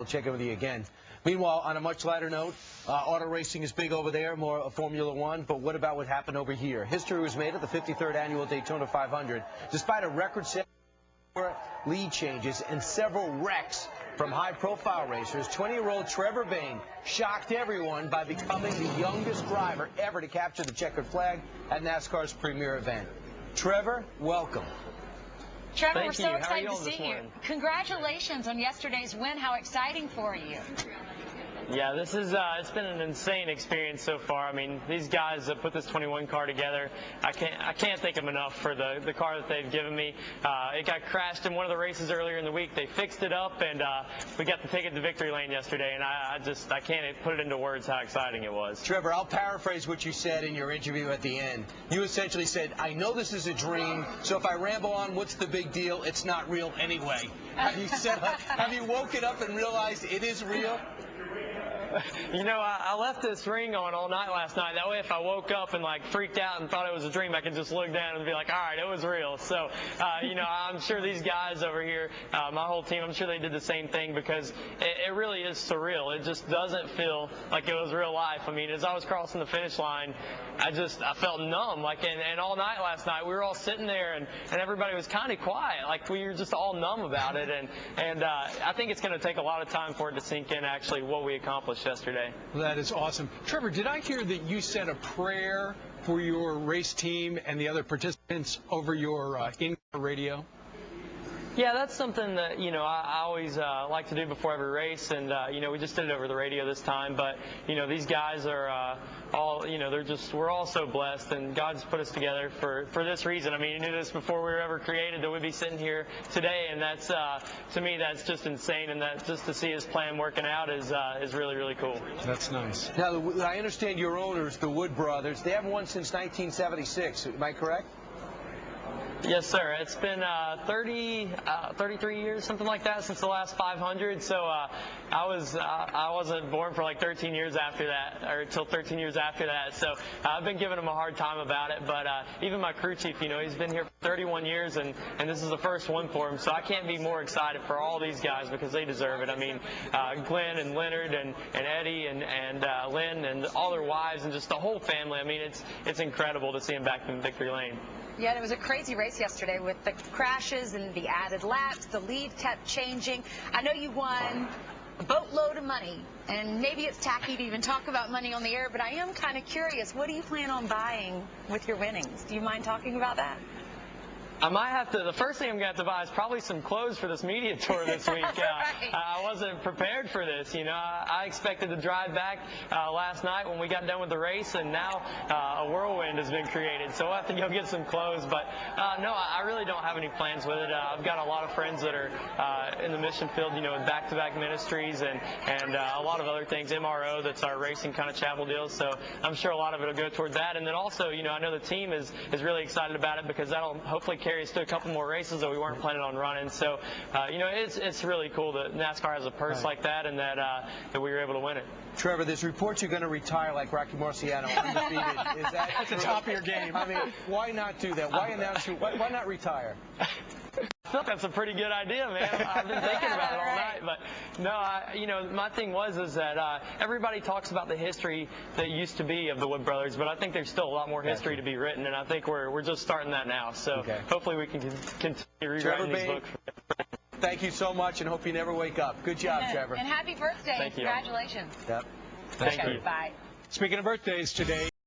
We'll check in with you again. Meanwhile, on a much lighter note, auto racing is big over there, more Formula One, but what about what happened over here? History was made at the 53rd Annual Daytona 500. Despite a record-setting lead changes and several wrecks from high-profile racers, 20-year-old Trevor Bayne shocked everyone by becoming the youngest driver ever to capture the checkered flag at NASCAR's premier event. Trevor, welcome. Trevor, we're so excited to see you. Congratulations on yesterday's win. How exciting for you. Yeah, this is it's been an insane experience so far. I mean, these guys that put this 21 car together, I can't thank them enough for the car that they've given me. It got crashed in one of the races earlier in the week. They fixed it up, and we got to take it to victory lane yesterday, and I can't put it into words how exciting it was. Trevor, I'll paraphrase what you said in your interview at the end. You essentially said, I know this is a dream, so if I ramble on, what's the big deal? It's not real anyway. Have you woken up and realized it is real? You know, I left this ring on all night last night. That way if I woke up and freaked out and thought it was a dream, I could just look down and be like, all right, it was real. So, you know, I'm sure these guys over here, my whole team, I'm sure they did the same thing because it really is surreal. It just doesn't feel like it was real life. I mean, as I was crossing the finish line, I felt numb. And all night last night, we were all sitting there and everybody was kind of quiet. We were just all numb about it. And I think it's going to take a lot of time for it to sink in actually what we accomplished yesterday. Well, that is awesome. Trevor, did I hear that you said a prayer for your race team and the other participants over your in-car radio? Yeah, that's something that, you know, I always like to do before every race, and, you know, we just did it over the radio this time, but, you know, these guys are all, you know, we're all so blessed, and God's put us together for this reason. I mean, He knew this before we were ever created, that we'd be sitting here today, and that's, to me, that's just insane, and that just to see His plan working out is really, really cool. That's nice. Now, I understand your owners, the Wood brothers, they haven't won since 1976, am I correct? Yes, sir. It's been 33 years, something like that, since the last 500. So I wasn't born for 13 years after that, or until 13 years after that. So I've been giving him a hard time about it. But even my crew chief, you know, he's been here for 31 years, and this is the first one for him. So I can't be more excited for all these guys because they deserve it. I mean, Glenn and Leonard and Eddie and Lynn and all their wives and just the whole family. I mean, it's incredible to see them back in victory lane. Yeah, it was a crazy race yesterday with the crashes and the added laps. The lead kept changing. I know you won a boatload of money, and maybe it's tacky to even talk about money on the air, but I am kind of curious. What do you plan on buying with your winnings? Do you mind talking about that? I might have to. The first thing I'm going to have to buy is probably some clothes for this media tour this week. Right. I wasn't prepared for this. You know, I expected to drive back last night when we got done with the race, and now a whirlwind has been created. So I'll have to go get some clothes. But no, I really don't have any plans with it. I've got a lot of friends that are in the mission field, you know, with back-to-back ministries and a lot of other things. MRO, that's our racing kind of chapel deal. So I'm sure a lot of it will go toward that. And then also, you know, I know the team is really excited about it because that'll hopefully carry us to a couple more races that we weren't planning on running. So, you know, it's really cool that NASCAR has a purse like that, and that we were able to win it. Trevor, there's reports you're going to retire like Rocky Marciano, undefeated. Is that at the top of your game? I mean, why not do that? Why not retire? I feel that's a pretty good idea, man. I've been thinking about it all night, but no, you know, my thing is that everybody talks about the history that used to be of the Wood brothers, but I think there's still a lot more history to be written, and I think we're just starting that now. So hopefully we can continue rewriting these books. Thank you so much, and hope you never wake up. Good job, Trevor. And happy birthday. Thank you. Congratulations. Yep. Thank you. Bye. Speaking of birthdays today,